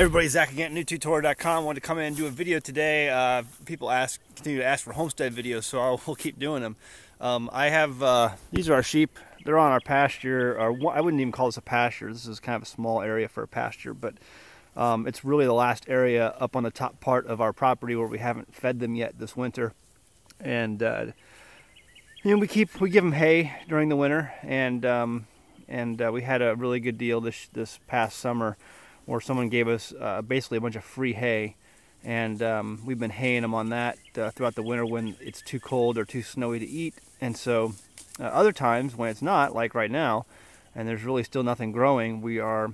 Everybody, Zach again at newtutor.com. Wanted to come in and do a video today. People continue to ask for homestead videos, so we'll keep doing them. I have these are our sheep. They're on our pasture, or I wouldn't even call this a pasture. This is kind of a small area for a pasture, but it's really the last area up on the top part of our property where we haven't fed them yet this winter. And we give them hay during the winter, and we had a really good deal this past summer, where someone gave us basically a bunch of free hay, and we've been haying them on that throughout the winter when it's too cold or too snowy to eat. And so other times when it's not, like right now, and there's really still nothing growing, we are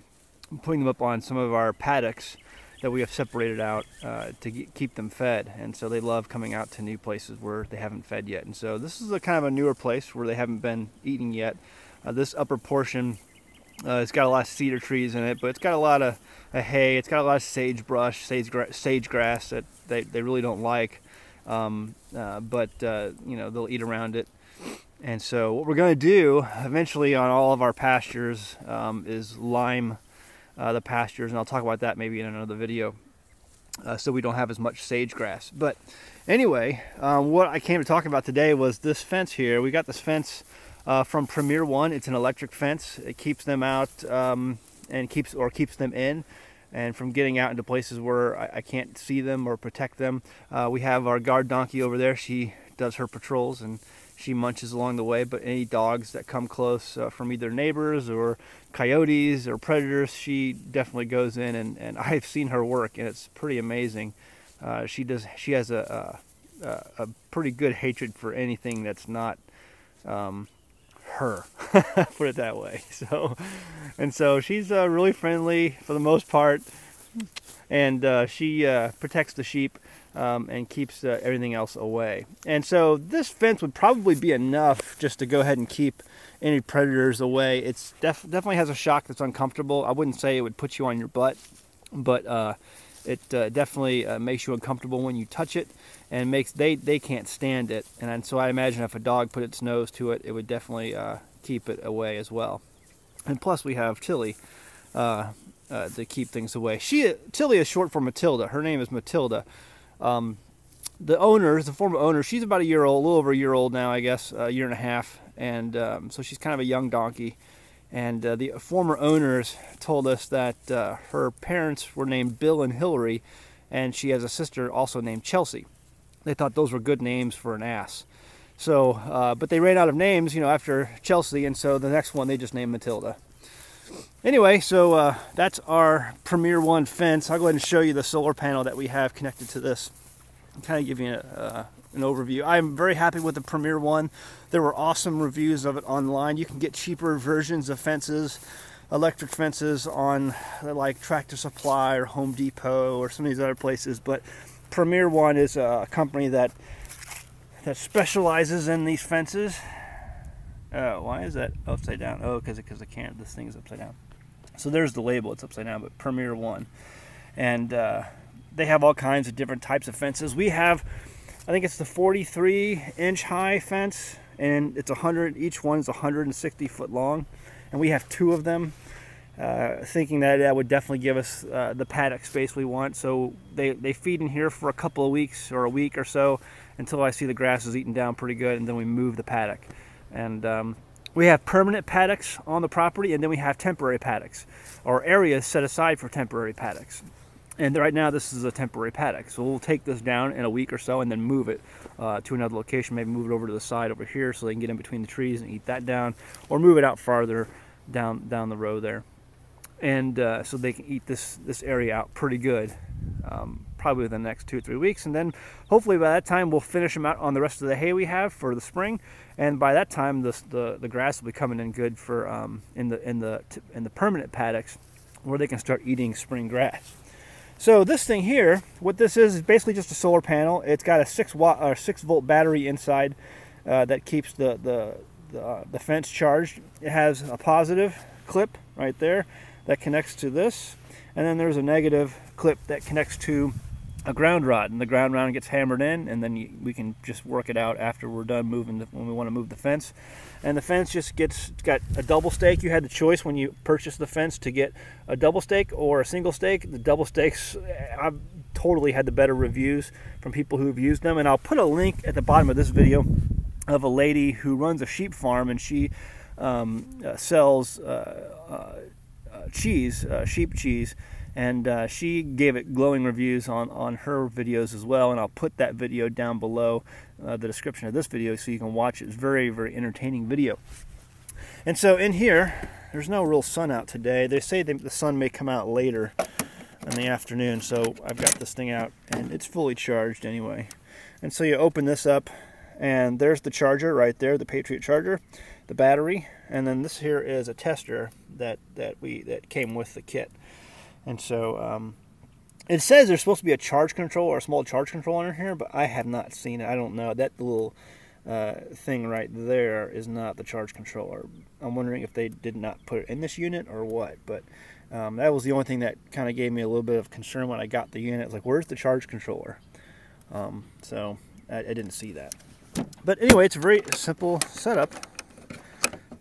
putting them up on some of our paddocks that we have separated out to keep them fed. And so they love coming out to new places where they haven't fed yet. And so this is a kind of a newer place where they haven't been eating yet. This upper portion, it's got a lot of cedar trees in it, but it's got a lot of hay. It's got a lot of sagebrush, sage grass that they really don't like, but you know, they'll eat around it. And so what we're going to do eventually on all of our pastures is lime the pastures, and I'll talk about that maybe in another video, so we don't have as much sage grass. But anyway, what I came to talk about today was this fence here. We got this fence from Premier One. It's an electric fence. It keeps them out and keeps them in, and from getting out into places where I can't see them or protect them. We have our guard donkey over there. She does her patrols and she munches along the way, but any dogs that come close from either neighbors or coyotes or predators, she definitely goes in, and I've seen her work, and it's pretty amazing. She has a pretty good hatred for anything that's not her, put it that way. So she's really friendly for the most part, and she protects the sheep and keeps everything else away. And so this fence would probably be enough just to go ahead and keep any predators away. It's definitely has a shock that's uncomfortable. I wouldn't say it would put you on your butt, but it definitely makes you uncomfortable when you touch it, and they can't stand it. And so I imagine if a dog put its nose to it, it would definitely keep it away as well. And plus we have Tilly to keep things away. Tilly is short for Matilda. Her name is Matilda. The former owner, she's about a year old, a little over a year old now, I guess, a year and a half. And so she's kind of a young donkey. And the former owners told us that her parents were named Bill and Hillary, and she has a sister also named Chelsea. They thought those were good names for an ass. So, but they ran out of names, you know, after Chelsea, and so the next one they just named Matilda. Anyway, so that's our Premier One fence. I'll go ahead and show you the solar panel that we have connected to this, and kind of give you an overview. I'm very happy with the Premier One. There were awesome reviews of it online. You can get cheaper versions of fences, electric fences, on like Tractor Supply or Home Depot or some of these other places, but Premier One is a company that specializes in these fences. Why is that upside down? Oh, because this thing is upside down. So there's the label, it's upside down, but Premier One. And they have all kinds of different types of fences. We have, I think it's the 43-inch high fence, and it's each one's 160 foot long, and we have 2 of them, thinking that would definitely give us the paddock space we want. So they feed in here for a couple of weeks or a week or so until I see the grass is eaten down pretty good, and then we move the paddock. And we have permanent paddocks on the property, and then we have temporary paddocks, or areas set aside for temporary paddocks. And right now this is a temporary paddock, so we'll take this down in a week or so and then move it to another location. Maybe move it over to the side over here so they can get in between the trees and eat that down, or move it out farther down the road there. And so they can eat this area out pretty good, probably within the next 2 or 3 weeks, and then hopefully by that time we'll finish them out on the rest of the hay we have for the spring. And by that time the grass will be coming in good for in the permanent paddocks, where they can start eating spring grass. So this thing here, what this is basically just a solar panel. It's got a 6-volt battery inside that keeps the fence charged. It has a positive clip right there that connects to this, and then there's a negative clip that connects to a ground rod, and the ground rod gets hammered in, and then we can just work it out after we're done moving when we want to move the fence. And the fence just got a double stake. You had the choice when you purchased the fence to get a double stake or a single stake. The double stakes, I've totally had the better reviews from people who've used them, and I'll put a link at the bottom of this video of a lady who runs a sheep farm, and she sells cheese, sheep cheese, and she gave it glowing reviews on her videos as well, and I'll put that video down below the description of this video so you can watch it. It's a very, very entertaining video. And so in here, there's no real sun out today. They say the sun may come out later in the afternoon, so I've got this thing out, and it's fully charged anyway. And so you open this up, and there's the charger right there, the Patriot charger, the battery, and then this here is a tester that came with the kit. And so it says there's supposed to be a charge control or a small charge controller in here, but I have not seen it. I don't know. That little thing right there is not the charge controller. I'm wondering if they did not put it in this unit or what. But that was the only thing that kind of gave me a little bit of concern when I got the unit. It's like, where's the charge controller? So I didn't see that. But anyway, it's a very simple setup.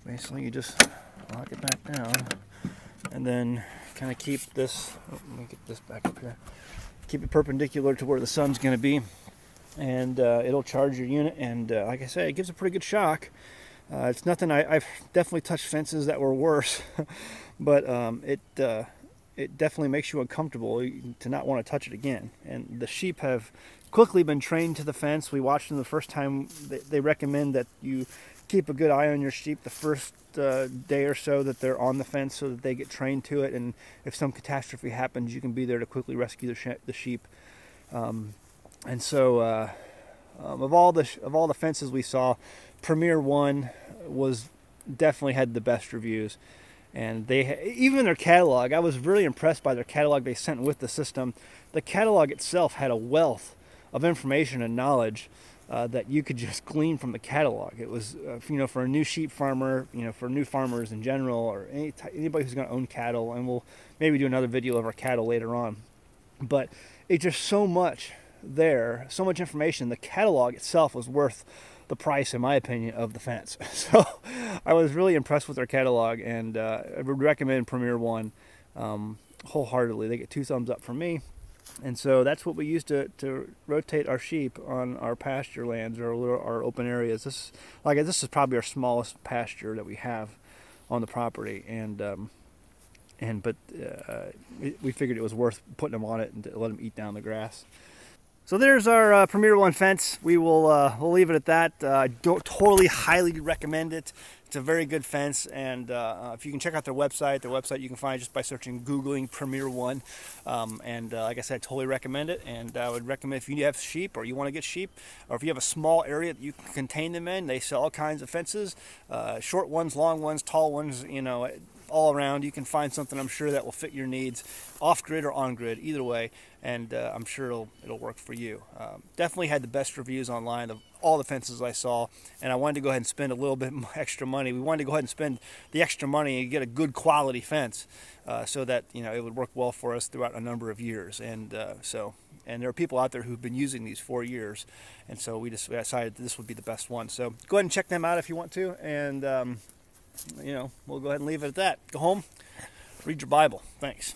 Basically, you just lock it back down, and then kind of keep this, let me get this back up here, keep it perpendicular to where the sun's going to be, and it'll charge your unit. And like I say, it gives a pretty good shock. It's nothing, I've definitely touched fences that were worse, but it definitely makes you uncomfortable to not want to touch it again. And the sheep have quickly been trained to the fence. We watched them the first time. They recommend that you keep a good eye on your sheep the first day or so that they're on the fence, so that they get trained to it, and if some catastrophe happens, you can be there to quickly rescue the sheep. And so of all the fences we saw, Premier One definitely had the best reviews. And even their catalog, I was really impressed by their catalog they sent with the system. The catalog itself had a wealth of information and knowledge that you could just glean from the catalog. It was, for a new sheep farmer, for new farmers in general, or anybody who's going to own cattle, and we'll maybe do another video of our cattle later on. But it's just so much there, so much information. The catalog itself was worth the price, in my opinion, of the fence. So I was really impressed with their catalog, and I would recommend Premier One wholeheartedly. They get 2 thumbs up from me. And so that's what we use to rotate our sheep on our pasture lands or our open areas. This is probably our smallest pasture that we have on the property, but we figured it was worth putting them on it and to let them eat down the grass. So there's our Premier One fence. We'll leave it at that. I don't totally highly recommend it. It's a very good fence, and if you can check out their website you can find just by googling Premier One. Like I said, I totally recommend it, and I would recommend if you have sheep or you want to get sheep, or if you have a small area that you can contain them in. They sell all kinds of fences, short ones, long ones, tall ones, all around. You can find something, I'm sure, that will fit your needs, off-grid or on-grid, either way, and I'm sure it'll work for you. Definitely had the best reviews online of all the fences I saw, and I wanted to go ahead and spend a little bit extra money. We wanted to go ahead and spend the extra money and get a good quality fence, so that it would work well for us throughout a number of years. And there are people out there who've been using these for years, and so we decided that this would be the best one. So go ahead and check them out if you want to, and we'll go ahead and leave it at that. Go home, read your Bible. Thanks.